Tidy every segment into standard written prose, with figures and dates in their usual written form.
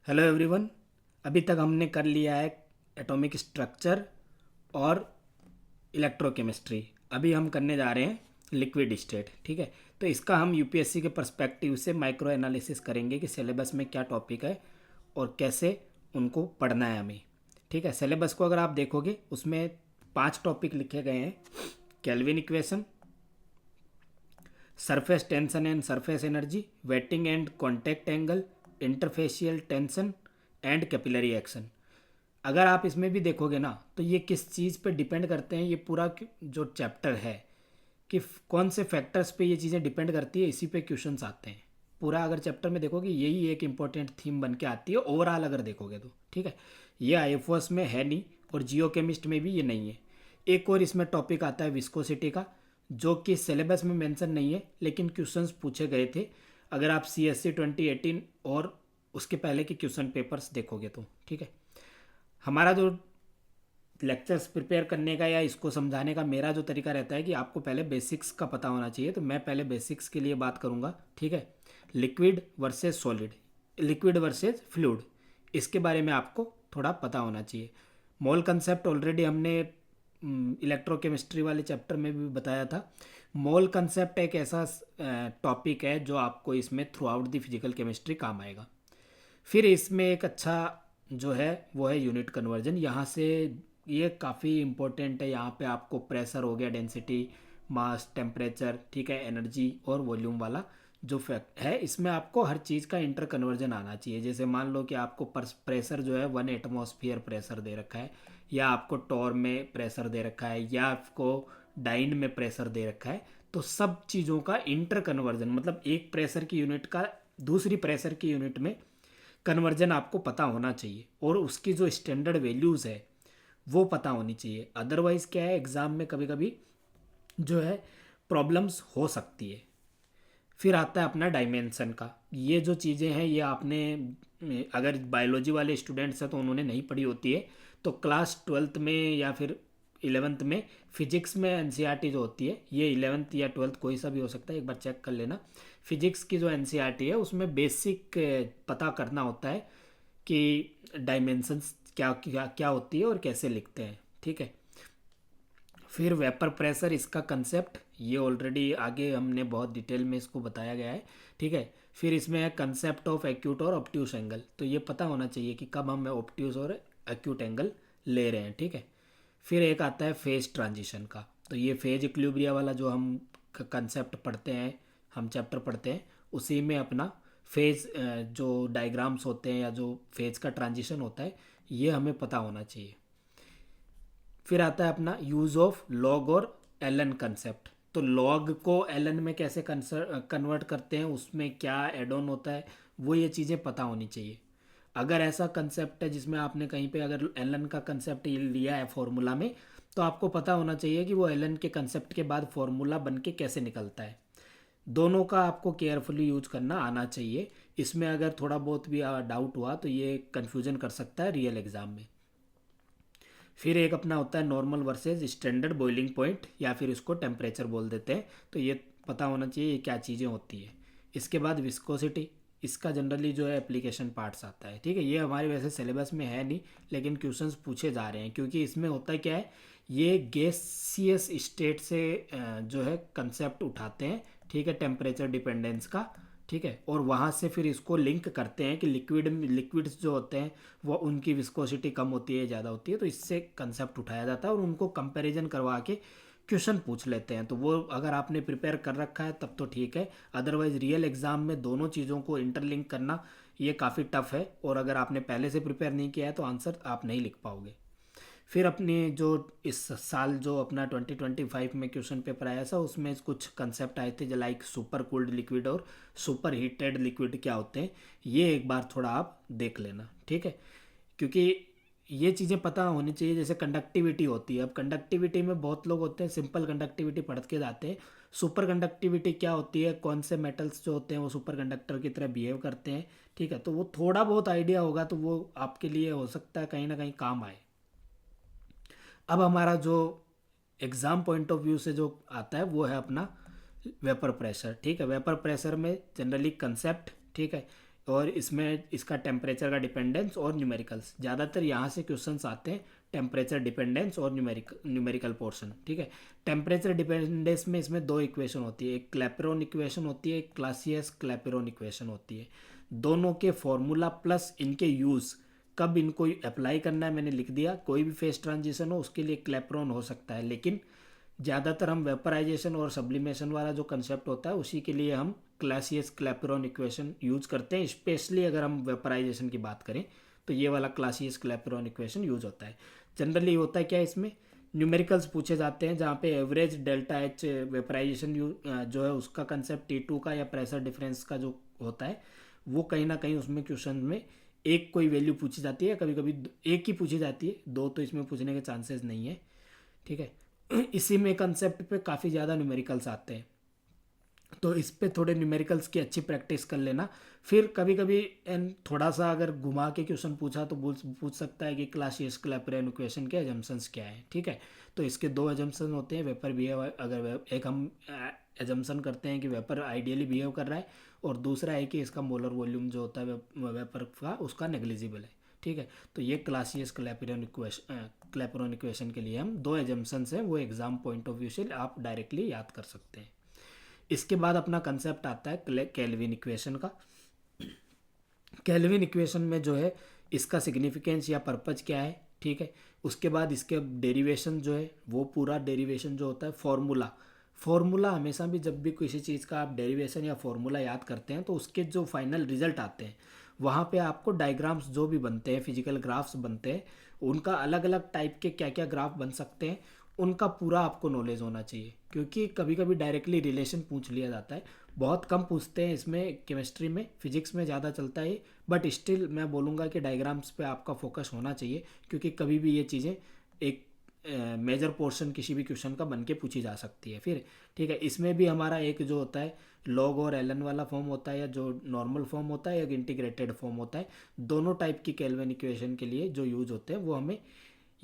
Hello everyone. अभी तक हमने कर लिया है एटॉमिक स्ट्रक्चर और इलेक्ट्रोकेमिस्ट्री। अभी हम करने जा रहे हैं लिक्विड स्टेट। ठीक है, तो इसका हम यूपीएससी के पर्सपेक्टिव से माइक्रो एनालिसिस करेंगे कि सिलेबस में क्या टॉपिक है और कैसे उनको पढ़ना है हमें। ठीक है, सिलेबस को अगर आप देखोगे उसमें 5 टॉपिक लिखे गए हैं। Kelvin equation, surface tension and surface energy, waiting and contact angle, interfacial tension and capillary action. अगर आप इसमें भी देखोगे ना तो ये किस चीज़ पे डिपेंड करते हैं, ये पूरा जो चैप्टर है कि कौन से फैक्टर्स पे ये चीज़ें डिपेंड करती है, इसी पे क्वेश्चंस आते हैं। पूरा अगर चैप्टर में देखोगे यही एक इंपॉर्टेंट थीम बन के आती है ओवरऑल अगर देखोगे तो। ठीक है, ये आईएफओएस में है नहीं और जियो केमिस्ट में भी ये नहीं है। एक और इसमें टॉपिक आता है विस्कोसिटी का, जो कि सिलेबस में मेंशन नहीं है लेकिन क्वेश्चंस पूछे गए थे। अगर आप CSC 2018 और उसके पहले के क्वेश्चन पेपर्स देखोगे तो। ठीक है, हमारा जो लेक्चर्स प्रिपेयर करने का या इसको समझाने का मेरा जो तरीका रहता है कि आपको पहले बेसिक्स का पता होना चाहिए, तो मैं पहले बेसिक्स के लिए बात करूंगा। ठीक है, liquid versus solid, liquid versus fluid, इसके बारे में आपको थोड़ा पता होना चाहिए। मोल कंसेप्ट ऑलरेडी हमने इलेक्ट्रोकेमिस्ट्री वाले चैप्टर में भी बताया था। मोल कंसेप्ट एक ऐसा टॉपिक है जो आपको इसमें through out the physical chemistry काम आएगा। फिर इसमें एक अच्छा जो है वो है यूनिट कन्वर्जन। यहाँ से ये काफ़ी इम्पोर्टेंट है। यहाँ पे आपको प्रेशर हो गया, डेंसिटी, मास, टेम्परेचर, ठीक है, एनर्जी और वॉल्यूम वाला जो फैक्ट है, इसमें आपको हर चीज़ का इंटर कन्वर्जन आना चाहिए। जैसे मान लो कि आपको प्रेशर जो है 1 एटमॉस्फेयर प्रेशर दे रखा है, या आपको टॉर में प्रेशर दे रखा है, या आपको डाइन में प्रेशर दे रखा है, तो सब चीज़ों का इंटर कन्वर्जन मतलब एक प्रेशर की यूनिट का दूसरी प्रेशर की यूनिट में कन्वर्जन आपको पता होना चाहिए, और उसकी जो स्टैंडर्ड वैल्यूज़ है वो पता होनी चाहिए। अदरवाइज़ क्या है, एग्ज़ाम में कभी कभी जो है प्रॉब्लम्स हो सकती है। फिर आता है अपना डायमेंशन का। ये जो चीज़ें हैं ये आपने अगर बायोलॉजी वाले स्टूडेंट्स हैं तो उन्होंने नहीं पढ़ी होती है, तो क्लास 12th में या फिर 11th में फिजिक्स में एनसीईआरटी जो होती है, ये 11th या 12th कोई सा भी हो सकता है, एक बार चेक कर लेना। फिजिक्स की जो एनसीईआरटी है उसमें बेसिक पता करना होता है कि डायमेंशंस क्या क्या क्या होती है और कैसे लिखते हैं। ठीक है, फिर वेपर प्रेशर, इसका कंसेप्ट ये ऑलरेडी आगे हमने बहुत डिटेल में इसको बताया गया है। ठीक है, फिर इसमें है कंसेप्ट ऑफ एक्यूट और ऑब्ट्यूस एंगल, तो ये पता होना चाहिए कि कब हम ऑब्ट्यूस और एक्यूट एंगल ले रहे हैं। ठीक है, फिर एक आता है फेज ट्रांजिशन का, तो ये फेज इक्विलिब्रिया वाला जो हम कंसेप्ट पढ़ते हैं, हम चैप्टर पढ़ते हैं, उसी में अपना फेज जो डायग्राम्स होते हैं या जो फेज का ट्रांजिशन होता है ये हमें पता होना चाहिए। फिर आता है अपना यूज़ ऑफ लॉग और एलन कंसेप्ट, तो लॉग को एलन में कैसे कन्वर्ट करते हैं, उसमें क्या एड ऑन होता है, वो ये चीज़ें पता होनी चाहिए। अगर ऐसा कंसेप्ट है जिसमें आपने कहीं पे अगर एलन का कंसेप्ट लिया है फॉर्मूला में, तो आपको पता होना चाहिए कि वो एलन के कंसेप्ट के बाद फॉर्मूला बन के कैसे निकलता है। दोनों का आपको केयरफुली यूज करना आना चाहिए। इसमें अगर थोड़ा बहुत भी डाउट हुआ तो ये कन्फ्यूजन कर सकता है रियल एग्ज़ाम में। फिर एक अपना होता है normal versus standard boiling point, या फिर इसको टेम्परेचर बोल देते हैं, तो ये पता होना चाहिए ये क्या चीज़ें होती है। इसके बाद विस्कोसिटी, इसका जनरली जो है एप्लीकेशन पार्ट्स आता है। ठीक है, ये हमारे वैसे सिलेबस में है नहीं लेकिन क्वेश्चंस पूछे जा रहे हैं, क्योंकि इसमें होता है क्या है, ये गैसियस स्टेट से जो है कंसेप्ट उठाते हैं। ठीक है, टेम्परेचर डिपेंडेंस का। ठीक है, और वहाँ से फिर इसको लिंक करते हैं कि लिक्विड्स जो होते हैं वो उनकी विस्कोसिटी कम होती है, ज़्यादा होती है, तो इससे कंसेप्ट उठाया जाता है और उनको कंपैरिजन करवा के क्वेश्चन पूछ लेते हैं। तो वो अगर आपने प्रिपेयर कर रखा है तब तो ठीक है, अदरवाइज रियल एग्ज़ाम में दोनों चीज़ों को इंटरलिंक करना ये काफ़ी टफ है, और अगर आपने पहले से प्रिपेयर नहीं किया है तो आंसर आप नहीं लिख पाओगे। फिर अपने जो इस साल जो अपना 2025 में क्वेश्चन पेपर आया था उसमें कुछ कंसेप्ट आए थे, जो लाइक सुपर कूल्ड लिक्विड और सुपर हीटेड लिक्विड क्या होते हैं, ये एक बार थोड़ा आप देख लेना। ठीक है, क्योंकि ये चीज़ें पता होनी चाहिए। जैसे कंडक्टिविटी होती है, अब कंडक्टिविटी में बहुत लोग होते हैं सिंपल कंडक्टिविटी पढ़ के जाते हैं। सुपर कंडक्टिविटी क्या होती है, कौन से मेटल्स जो होते हैं वो सुपर कंडक्टर की तरह बिहेव करते हैं। ठीक है, तो वो थोड़ा बहुत आइडिया होगा तो वो आपके लिए हो सकता है कहीं ना कहीं काम आए। अब हमारा जो एग्ज़ाम पॉइंट ऑफ व्यू से जो आता है वो है अपना वेपर प्रेशर। ठीक है, वेपर प्रेशर में जनरली कंसेप्ट, ठीक है, और इसमें इसका टेम्परेचर का डिपेंडेंस और न्यूमेरिकल्स, ज़्यादातर यहाँ से क्वेश्चंस आते हैं, टेम्परेचर डिपेंडेंस और न्यूमेरिकल पोर्शन। ठीक है, टेम्परेचर डिपेंडेंस में इसमें दो इक्वेशन होती है, एक क्लैपेरॉन इक्वेशन होती है, एक क्लासियस क्लैपेरॉन इक्वेशन होती है। दोनों के फॉर्मूला प्लस इनके यूज़, कब इनको अप्लाई करना है मैंने लिख दिया। कोई भी फेस ट्रांजिशन हो उसके लिए क्लैपेरॉन हो सकता है, लेकिन ज़्यादातर हम वेपराइजेशन और सब्लिमेशन वाला जो कंसेप्ट होता है उसी के लिए हम क्लासियस क्लैपेरॉन इक्वेशन यूज़ करते हैं। स्पेशली अगर हम वेपराइजेशन की बात करें तो ये वाला क्लासियस क्लैपेरॉन इक्वेशन यूज़ होता है। जनरली होता है क्या, इसमें न्यूमेरिकल्स पूछे जाते हैं जहाँ पे एवरेज डेल्टा एच वेपराइजेशन जो है उसका कंसेप्ट T2 का या प्रेशर डिफरेंस का जो होता है वो कहीं ना कहीं उसमें क्वेश्चन में एक कोई वैल्यू पूछी जाती है, कभी कभी एक ही पूछी जाती है, दो तो इसमें पूछने के चांसेस नहीं है। ठीक है, इसी में कंसेप्ट पे काफ़ी ज़्यादा न्यूमेरिकल्स आते हैं, तो इस पे थोड़े न्यूमेरिकल्स की अच्छी प्रैक्टिस कर लेना। फिर कभी कभी एन थोड़ा सा अगर घुमा के क्वेश्चन पूछा तो पूछ सकता है कि क्लासियस क्लैपेरॉन इक्वेशन के एजम्पशंस क्या है। ठीक है, तो इसके दो एजम्पशन होते हैं, वेपर बिहेव, अगर एक हम एजम्पशन करते हैं कि वेपर आइडियली बिहेव कर रहा है, और दूसरा है कि इसका मोलर वॉल्यूम जो होता है वेपर का उसका नेग्लिजिबल है। ठीक है, तो ये क्लासियस क्लैपेरॉन इक्वेशन के लिए हम दो एजम्पशंस हैं, वो एग्जाम पॉइंट ऑफ व्यू से आप डायरेक्टली याद कर सकते हैं। इसके बाद अपना कंसेप्ट आता है केल्विन इक्वेशन का। केल्विन इक्वेशन में जो है इसका सिग्निफिकेंस या पर्पज क्या है। ठीक है, उसके बाद इसके डेरिवेशन जो है वो पूरा डेरिवेशन जो होता है फॉर्मूला हमेशा भी जब भी किसी चीज़ का आप डेरिवेशन या फॉर्मूला याद करते हैं तो उसके जो फाइनल रिजल्ट आते हैं वहाँ पे आपको डायग्राम्स जो भी बनते हैं, फिजिकल ग्राफ्स बनते हैं, उनका अलग अलग टाइप के क्या क्या ग्राफ बन सकते हैं उनका पूरा आपको नॉलेज होना चाहिए, क्योंकि कभी कभी डायरेक्टली रिलेशन पूछ लिया जाता है। बहुत कम पूछते हैं इसमें, केमिस्ट्री में, फिजिक्स में ज़्यादा चलता है, बट स्टिल मैं बोलूँगा कि डायग्राम्स पे आपका फोकस होना चाहिए, क्योंकि कभी भी ये चीज़ें एक मेजर पोर्शन किसी भी क्वेश्चन का बन के पूछी जा सकती है। फिर ठीक है, इसमें भी हमारा एक जो होता है लॉग और एलन वाला फॉर्म होता है, या जो नॉर्मल फॉर्म होता है, एक इंटीग्रेटेड फॉर्म होता है। दोनों टाइप की केल्विन इक्वेशन के लिए जो यूज होते हैं वो हमें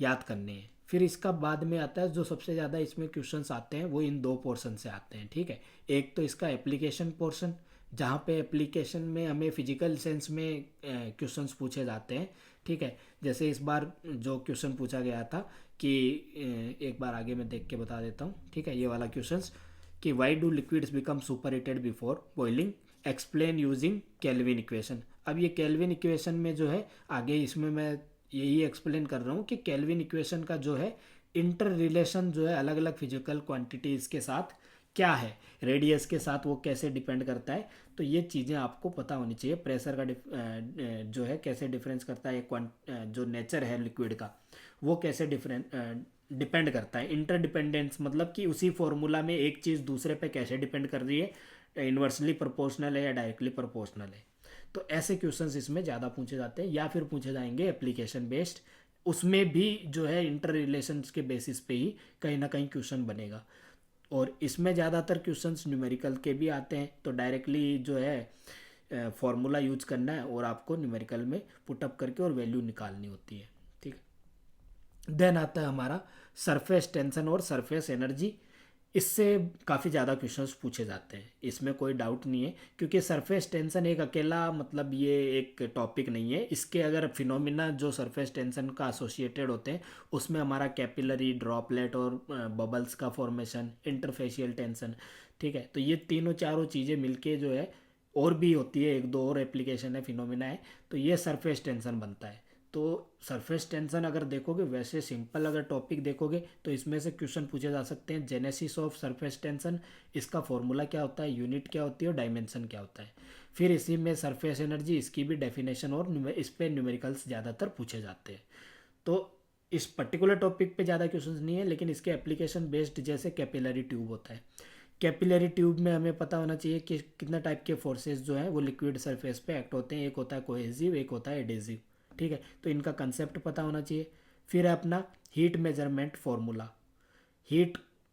याद करने हैं। फिर इसका बाद में आता है जो सबसे ज़्यादा इसमें क्वेश्चंस आते हैं वो इन दो पोर्शन से आते हैं। ठीक है, एक तो इसका एप्लीकेशन पोर्शन, जहाँ पे एप्लीकेशन में हमें फिजिकल सेंस में क्वेश्चंस पूछे जाते हैं। ठीक है, जैसे इस बार जो क्वेश्चन पूछा गया था कि एक बार आगे मैं देख के बता देता हूँ। ठीक है, ये वाला क्वेश्चंस कि why do liquids become super heated before boiling, explain using kelvin equation. अब ये केल्विन इक्वेशन में जो है आगे इसमें मैं यही एक्सप्लेन कर रहा हूँ कि केल्विन इक्वेशन का जो है इंटर रिलेशन जो है अलग अलग फिजिकल क्वांटिटीज़ के साथ क्या है, रेडियस के साथ वो कैसे डिपेंड करता है, तो ये चीज़ें आपको पता होनी चाहिए। प्रेशर का जो है कैसे डिफरेंस करता है, जो नेचर है लिक्विड का वो कैसे डिपेंड करता है। इंटर डिपेंडेंस मतलब कि उसी फॉर्मूला में एक चीज़ दूसरे पे कैसे डिपेंड कर रही है, इन्वर्सली प्रोपोर्शनल है या डायरेक्टली प्रोपोर्शनल है। तो ऐसे क्वेश्चंस इसमें ज़्यादा पूछे जाते हैं, या फिर पूछे जाएंगे एप्लीकेशन बेस्ड, उसमें भी जो है इंटर रिलेशंस के बेसिस पे ही कहीं ना कहीं क्वेश्चन बनेगा। और इसमें ज़्यादातर क्वेश्चंस न्यूमेरिकल के भी आते हैं, तो डायरेक्टली जो है फॉर्मूला यूज करना है और आपको न्यूमेरिकल में पुटअप करके और वैल्यू निकालनी होती है। ठीक है, देन आता है हमारा सरफेस टेंशन और सरफेस एनर्जी। इससे काफ़ी ज़्यादा क्वेश्चंस पूछे जाते हैं, इसमें कोई डाउट नहीं है, क्योंकि सरफेस टेंशन एक अकेला मतलब ये एक टॉपिक नहीं है। इसके अगर फिनोमिना जो सरफेस टेंशन का एसोसिएटेड होते हैं उसमें हमारा कैपिलरी, ड्रॉपलेट और बबल्स का फॉर्मेशन, इंटरफेशियल टेंशन। ठीक है, तो ये तीनों चारों चीज़ें मिलके जो है और भी होती है, एक दो और एप्लीकेशन है, फिनोमिना है, तो ये सरफेस टेंशन बनता है। तो सरफेस टेंशन अगर देखोगे, वैसे सिंपल अगर टॉपिक देखोगे तो इसमें से क्वेश्चन पूछे जा सकते हैं, जेनेसिस ऑफ सरफेस टेंशन, इसका फॉर्मूला क्या होता है, यूनिट क्या होती है और डायमेंशन क्या होता है। फिर इसी में सरफेस एनर्जी, इसकी भी डेफिनेशन, और इस पर न्यूमेरिकल्स ज़्यादातर पूछे जाते हैं। तो इस पर्टिकुलर टॉपिक पे ज़्यादा क्वेश्चंस नहीं है, लेकिन इसके एप्लीकेशन बेस्ड जैसे कैपिलरी ट्यूब होता है, कैपिलरी ट्यूब में हमें पता होना चाहिए कि कितना टाइप के फोर्सेस जो हैं वो लिक्विड सरफेस पे एक्ट होते हैं। एक होता है कोहेसिव, एक होता है एडेसिव। ठीक है, तो इनका कंसेप्ट पता होना चाहिए। फिर है अपना heat measurement formula,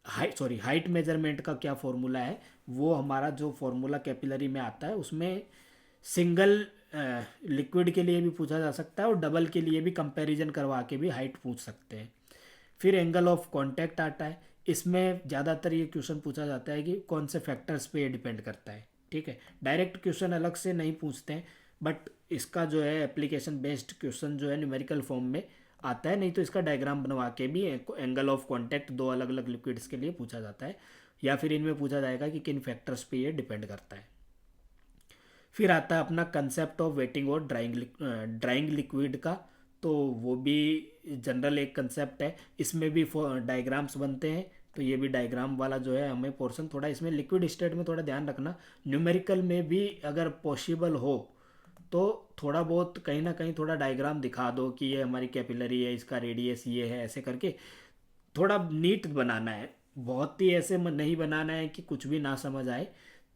height measurement का क्या फार्मूला है, वो हमारा जो फार्मूला कैपिलरी में आता है उसमें सिंगल लिक्विड के लिए भी पूछा जा सकता है और डबल के लिए भी कंपैरिजन करवा के भी हाइट पूछ सकते हैं। फिर एंगल ऑफ कांटेक्ट आता है, इसमें ज़्यादातर ये क्वेश्चन पूछा जाता है कि कौन से फैक्टर्स पे ये डिपेंड करता है। ठीक है, डायरेक्ट क्वेश्चन अलग से नहीं पूछते हैं, बट इसका जो है एप्लीकेशन बेस्ड क्वेश्चन जो है न्यूमेरिकल फॉर्म में आता है, नहीं तो इसका डायग्राम बनवा के भी एंगल ऑफ कांटेक्ट दो अलग अलग लिक्विड्स के लिए पूछा जाता है, या फिर इनमें पूछा जाएगा कि किन फैक्टर्स पे ये डिपेंड करता है। फिर आता है अपना कंसेप्ट ऑफ वेटिंग और ड्राइंग लिक्विड का। तो वो भी जनरल एक कंसेप्ट है, इसमें भी डायग्राम्स बनते हैं। तो ये भी डायग्राम वाला जो है हमें पोर्शन थोड़ा इसमें लिक्विड स्टेट में थोड़ा ध्यान रखना, न्यूमेरिकल में भी अगर पॉसिबल हो तो थोड़ा बहुत कहीं ना कहीं थोड़ा डायग्राम दिखा दो कि ये हमारी कैपिलरी है, इसका रेडियस ये है, ऐसे करके थोड़ा नीट बनाना है। बहुत ही ऐसे नहीं बनाना है कि कुछ भी ना समझ आए,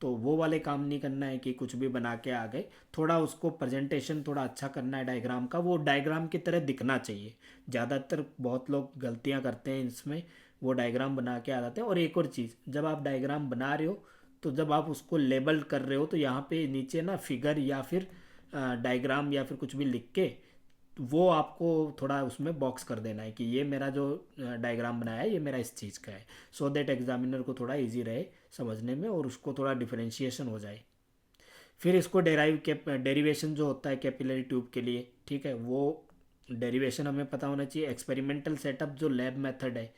तो वो वाले काम नहीं करना है कि कुछ भी बना के आ गए। थोड़ा उसको प्रेजेंटेशन थोड़ा अच्छा करना है डायग्राम का, वो डायग्राम की तरह दिखना चाहिए। ज़्यादातर बहुत लोग गलतियां करते हैं इसमें, वो डायग्राम बना के आ जाते हैं। और एक और चीज़, जब आप डायग्राम बना रहे हो तो जब आप उसको लेबल कर रहे हो तो यहाँ पे नीचे ना फिगर या फिर डायग्राम या फिर कुछ भी लिख के वो आपको थोड़ा उसमें बॉक्स कर देना है कि ये मेरा जो डायग्राम बनाया है ये मेरा इस चीज़ का है, सो दैट एग्जामिनर को थोड़ा इजी रहे समझने में और उसको थोड़ा डिफरेंशिएशन हो जाए। फिर इसको डेरिवेशन जो होता है कैपिलरी ट्यूब के लिए, ठीक है, वो डेरिवेशन हमें पता होना चाहिए। एक्सपेरिमेंटल सेटअप जो लैब मेथड है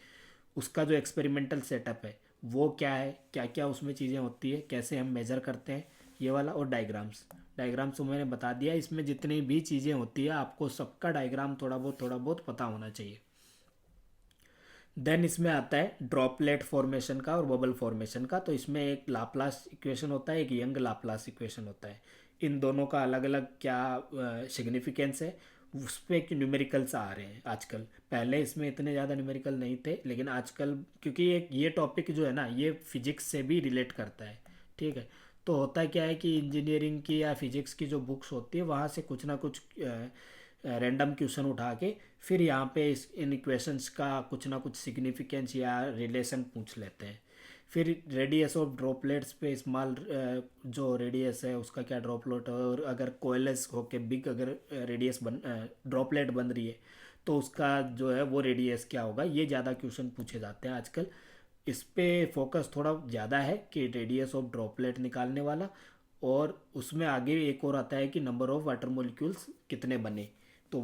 उसका जो एक्सपेरिमेंटल सेटअप है वो क्या है, क्या क्या उसमें चीज़ें होती है, कैसे हम मेज़र करते हैं, ये वाला। और डायग्राम्स तो मैंने बता दिया, इसमें जितनी भी चीज़ें होती है आपको सबका डायग्राम थोड़ा बहुत पता होना चाहिए। देन इसमें आता है ड्रॉपलेट फॉर्मेशन का और बबल फॉर्मेशन का। तो इसमें एक लाप्लास इक्वेशन होता है, एक यंग लाप्लास इक्वेशन होता है। इन दोनों का अलग अलग क्या सिग्निफिकेंस है, उस पर एक न्यूमेरिकल्स आ रहे हैं आजकल। पहले इसमें इतने ज़्यादा न्यूमेरिकल नहीं थे, लेकिन आजकल क्योंकि ये टॉपिक जो है ना ये फिजिक्स से भी रिलेट करता है, ठीक है। तो होता क्या है कि इंजीनियरिंग की या फिजिक्स की जो बुक्स होती है वहाँ से कुछ ना कुछ रैंडम क्वेश्चन उठा के फिर यहाँ पे इन इक्वेशंस का कुछ ना कुछ सिग्निफिकेंस या रिलेशन पूछ लेते हैं। फिर रेडियस ऑफ ड्रॉपलेट्स पे स्मॉल जो रेडियस है उसका क्या ड्रॉपलेट है, और अगर कोएलस होके बिग अगर रेडियस बन ड्रॉपलेट बन रही है तो उसका जो है वो रेडियस क्या होगा, ये ज़्यादा क्वेश्चन पूछे जाते हैं आजकल। इस पे फोकस थोड़ा ज़्यादा है कि रेडियस ऑफ ड्रॉपलेट निकालने वाला। और उसमें आगे एक और आता है कि नंबर ऑफ वाटर मोलिक्यूल्स कितने बने, तो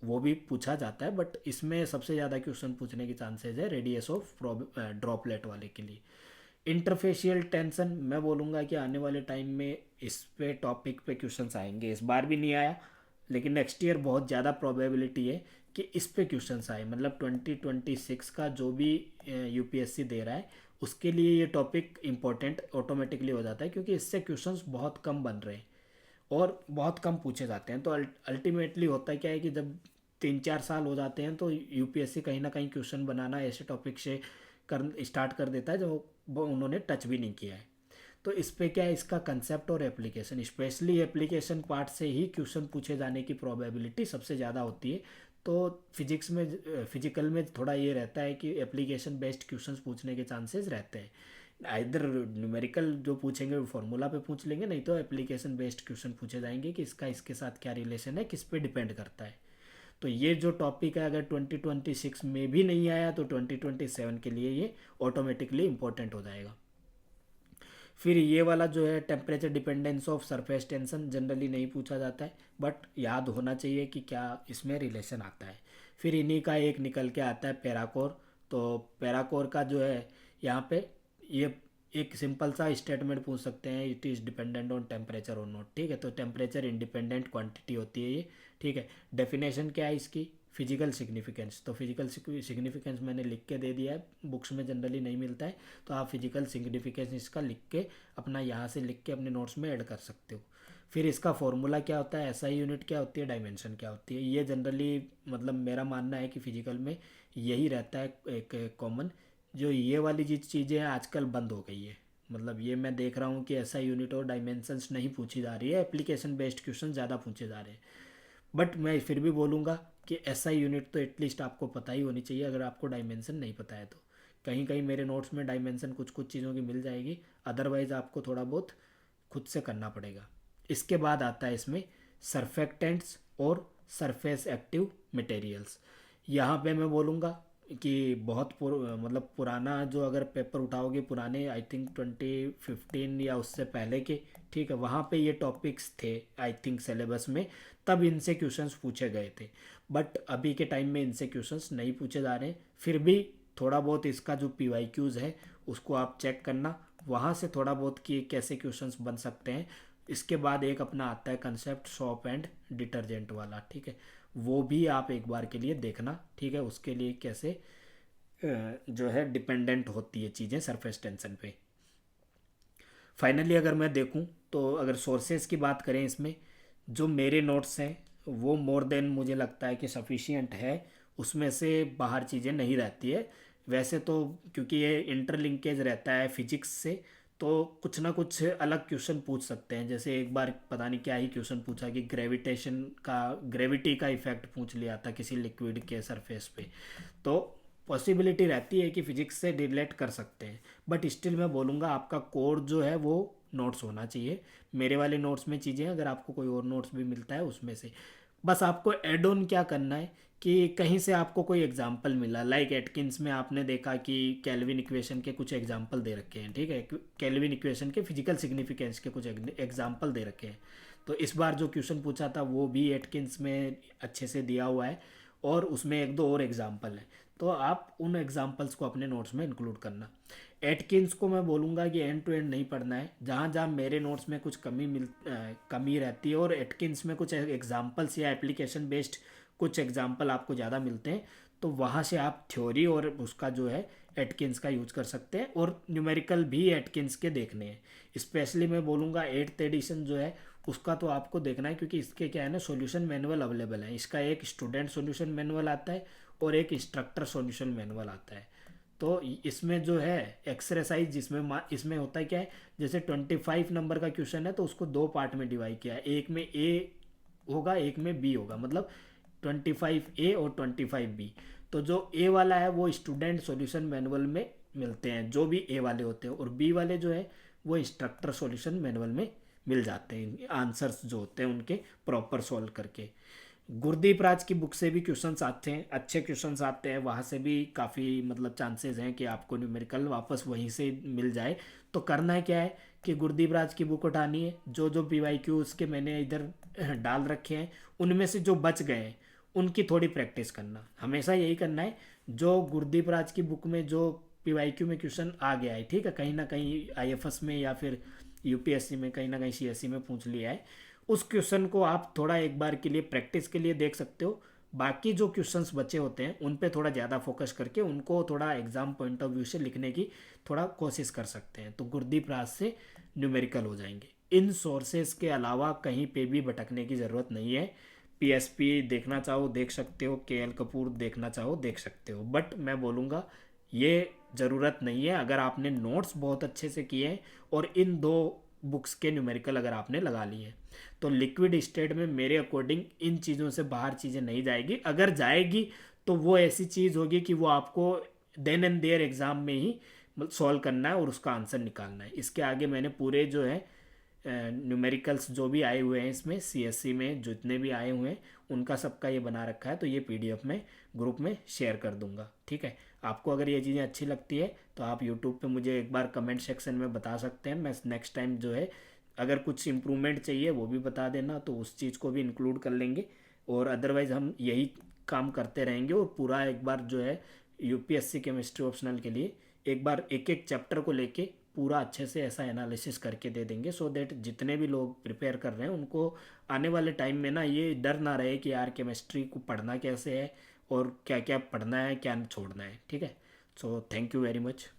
वो भी पूछा जाता है। बट इसमें सबसे ज़्यादा क्वेश्चन पूछने की चांसेस है रेडियस ऑफ ड्रॉपलेट वाले के लिए। इंटरफेशियल टेंशन मैं बोलूँगा कि आने वाले टाइम में इस पे टॉपिक पे क्वेश्चंस आएंगे। इस बार भी नहीं आया, लेकिन नेक्स्ट ईयर बहुत ज़्यादा प्रोबेबिलिटी है कि इस पे क्वेश्चंस आए। मतलब 2026 का जो भी यूपीएससी दे रहा है उसके लिए ये टॉपिक इम्पोर्टेंट ऑटोमेटिकली हो जाता है, क्योंकि इससे क्वेश्चंस बहुत कम बन रहे हैं और बहुत कम पूछे जाते हैं। तो अल्टीमेटली होता है क्या है कि जब 3-4 साल हो जाते हैं तो यूपीएससी कहीं ना कहीं क्वेश्चन बनाना ऐसे टॉपिक से कर स्टार्ट कर देता है जो वो उन्होंने टच भी नहीं किया है। तो इस पे क्या है, इसका कंसेप्ट और एप्लीकेशन, स्पेशली एप्लीकेशन पार्ट से ही क्वेश्चन पूछे जाने की प्रोबेबिलिटी सबसे ज़्यादा होती है। तो फिजिकल में थोड़ा ये रहता है कि एप्लीकेशन बेस्ड क्वेश्चंस पूछने के चांसेस रहते हैं। इधर न्यूमेरिकल जो पूछेंगे वो फार्मूला पे पूछ लेंगे, नहीं तो एप्लीकेशन बेस्ड क्वेश्चन पूछे जाएंगे कि इसका इसके साथ क्या रिलेशन है, किस पे डिपेंड करता है। तो ये जो टॉपिक है अगर 2026 में भी नहीं आया तो 2027 के लिए ये ऑटोमेटिकली इम्पोर्टेंट हो जाएगा। फिर ये वाला जो है temperature dependence of surface tension generally नहीं पूछा जाता है, बट याद होना चाहिए कि क्या इसमें रिलेशन आता है। फिर इन्हीं का एक निकल के आता है पैराकोर। तो पैराकोर का जो है यहाँ पे ये एक सिंपल सा स्टेटमेंट पूछ सकते हैं, it is dependent on temperature और नॉट, ठीक है। तो टेम्परेचर इंडिपेंडेंट क्वांटिटी होती है ये, ठीक है। डेफिनेशन क्या है इसकी, फिजिकल सिग्निफिकेंस। तो फिजिकल सिग्निफिकेंस मैंने लिख के दे दिया है, बुक्स में जनरली नहीं मिलता है, तो आप फिजिकल सिग्निफिकेंस इसका लिख के अपना यहाँ से लिख के अपने नोट्स में ऐड कर सकते हो। फिर इसका फॉर्मूला क्या होता है, एसआई यूनिट क्या होती है, डायमेंशन क्या होती है। ये जनरली मतलब मेरा मानना है कि फिजिकल में यही रहता है एक कॉमन। जो ये वाली चीज़ें हैं आजकल बंद हो गई है, मतलब ये मैं देख रहा हूँ कि एसआई यूनिट और डायमेंशंस नहीं पूछी जा रही है, एप्लीकेशन बेस्ड क्वेश्चन ज़्यादा पूछे जा रहे हैं। बट मैं फिर भी बोलूँगा कि एसआई यूनिट तो एटलीस्ट आपको पता ही होनी चाहिए, अगर आपको डायमेंशन नहीं पता है तो। कहीं कहीं मेरे नोट्स में डायमेंशन कुछ कुछ चीज़ों की मिल जाएगी, अदरवाइज़ आपको थोड़ा बहुत खुद से करना पड़ेगा। इसके बाद आता है इसमें सरफेक्टेंट्स और सरफेस एक्टिव मटेरियल्स। यहाँ पे मैं बोलूँगा कि बहुत मतलब पुराना जो अगर पेपर उठाओगे पुराने आई थिंक 2015 या उससे पहले के, ठीक है, वहाँ पे ये टॉपिक्स थे आई थिंक सिलेबस में, तब इनसे क्वेश्चंस पूछे गए थे। बट अभी के टाइम में इनसे क्वेश्चंस नहीं पूछे जा रहे हैं। फिर भी थोड़ा बहुत इसका जो PYQs है उसको आप चेक करना, वहाँ से थोड़ा बहुत कि कैसे क्वेश्चंस बन सकते हैं। इसके बाद एक अपना आता है कंसेप्ट सॉप एंड डिटर्जेंट वाला, ठीक है, वो भी आप एक बार के लिए देखना, ठीक है, उसके लिए कैसे जो है डिपेंडेंट होती है चीज़ें सरफेस टेंशन पे। फाइनली अगर मैं देखूं तो अगर सोर्सेज की बात करें इसमें, जो मेरे नोट्स हैं वो मोर देन मुझे लगता है कि सफिशिएंट है, उसमें से बाहर चीज़ें नहीं रहती है। वैसे तो क्योंकि ये इंटरलिंकेज रहता है फिजिक्स से, तो कुछ ना कुछ अलग क्वेश्चन पूछ सकते हैं। जैसे एक बार पता नहीं क्या ही क्वेश्चन पूछा कि ग्रेविटी का इफेक्ट पूछ लिया था किसी लिक्विड के सरफेस पे। तो पॉसिबिलिटी रहती है कि फिजिक्स से रिलेट कर सकते हैं। बट स्टिल मैं बोलूँगा आपका कोर जो है वो नोट्स होना चाहिए। मेरे वाले नोट्स में चीज़ें, अगर आपको कोई और नोट्स भी मिलता है उसमें से बस आपको एड ऑन क्या करना है कि कहीं से आपको कोई एग्जांपल मिला, लाइक एटकिंस में आपने देखा कि केल्विन इक्वेशन के कुछ एग्जांपल दे रखे हैं, ठीक है, केल्विन इक्वेशन के फिजिकल सिग्निफिकेंस के कुछ एग्जांपल दे रखे हैं। तो इस बार जो क्वेश्चन पूछा था वो भी एटकिंस में अच्छे से दिया हुआ है, और उसमें एक दो और एग्जांपल हैं। तो आप उन एग्जांपल्स को अपने नोट्स में इंक्लूड करना। एटकिंस को मैं बोलूँगा कि एंड टू एंड नहीं पढ़ना है, जहाँ जहाँ मेरे नोट्स में कुछ कमी रहती है और एटकिंस में कुछ एग्जांपल्स या एप्लीकेशन बेस्ड कुछ एग्जांपल आपको ज़्यादा मिलते हैं, तो वहाँ से आप थ्योरी और उसका जो है एटकिंस का यूज कर सकते हैं, और न्यूमेरिकल भी एटकिंस के देखने हैं। स्पेशली मैं बोलूँगा 8th एडिशन जो है उसका तो आपको देखना है, क्योंकि इसके क्या है ना, सॉल्यूशन मैनुअल अवेलेबल है। इसका एक स्टूडेंट सॉल्यूशन मैनुअल आता है और एक इंस्ट्रक्टर सॉल्यूशन मैनुअल आता है। तो इसमें जो है एक्सरसाइज जिसमें इसमें होता है क्या है, जैसे 25 नंबर का क्वेश्चन है तो उसको दो पार्ट में डिवाइड किया है, एक में ए होगा एक में बी होगा, मतलब 25A और 25B। तो जो ए वाला है वो स्टूडेंट सॉल्यूशन मैनुअल में मिलते हैं, जो भी ए वाले होते हैं, और बी वाले जो है वो इंस्ट्रक्टर सॉल्यूशन मैनुअल में मिल जाते हैं, आंसर्स जो होते हैं उनके प्रॉपर सॉल्व करके। गुरदीप राज की बुक से भी क्वेश्चंस आते हैं, अच्छे क्वेश्चंस आते हैं, वहाँ से भी काफ़ी मतलब चांसेस हैं कि आपको न्यूमेरिकल वापस वहीं से मिल जाए। तो करना है क्या है कि गुरदीप राज की बुक उठानी है, जो जो PYQ उसके मैंने इधर डाल रखे हैं उनमें से जो बच गए हैं उनकी थोड़ी प्रैक्टिस करना, हमेशा यही करना है। जो गुरदीप राज की बुक में जो PYQ में क्वेश्चन आ गया है, ठीक है, कहीं ना कहीं IFS में या फिर UPSC में, कहीं ना कहीं CSE में पूछ लिया है, उस क्वेश्चन को आप थोड़ा एक बार के लिए प्रैक्टिस के लिए देख सकते हो। बाकी जो क्वेश्चंस बचे होते हैं उन पे थोड़ा ज़्यादा फोकस करके उनको थोड़ा एग्जाम पॉइंट ऑफ व्यू से लिखने की थोड़ा कोशिश कर सकते हैं, तो गुरदीप राज से न्यूमेरिकल हो जाएंगे। इन सोर्सेज के अलावा कहीं पे भी भटकने की ज़रूरत नहीं है। PSP देखना चाहो देख सकते हो, KL कपूर देखना चाहो देख सकते हो, बट मैं बोलूँगा ये ज़रूरत नहीं है अगर आपने नोट्स बहुत अच्छे से किए हैं और इन दो बुक्स के न्यूमेरिकल अगर आपने लगा लिए हैं। तो लिक्विड स्टेट में मेरे अकॉर्डिंग इन चीज़ों से बाहर चीज़ें नहीं जाएगी, अगर जाएगी तो वो ऐसी चीज़ होगी कि वो आपको देन एंड देयर एग्ज़ाम में ही सॉल्व करना है और उसका आंसर निकालना है। इसके आगे मैंने पूरे जो है न्यूमेरिकल्स जो भी आए हुए हैं इसमें CSE में जितने भी आए हुए हैं उनका सबका ये बना रखा है, तो ये PDF में ग्रुप में शेयर कर दूंगा, ठीक है। आपको अगर ये चीज़ें अच्छी लगती है तो आप यूट्यूब पे मुझे एक बार कमेंट सेक्शन में बता सकते हैं, मैं नेक्स्ट टाइम जो है अगर कुछ इम्प्रूवमेंट चाहिए वो भी बता देना, तो उस चीज़ को भी इंक्लूड कर लेंगे। और अदरवाइज़ हम यही काम करते रहेंगे और पूरा एक बार जो है UPSC केमिस्ट्री ऑप्शनल के लिए एक बार एक एक चैप्टर को लेके पूरा अच्छे से ऐसा एनालिसिस करके दे देंगे, सो दैट जितने भी लोग प्रिपेयर कर रहे हैं उनको आने वाले टाइम में ना ये डर ना रहे कि यार केमिस्ट्री को पढ़ना कैसे है और क्या क्या पढ़ना है क्या छोड़ना है, ठीक है। So thank you very much.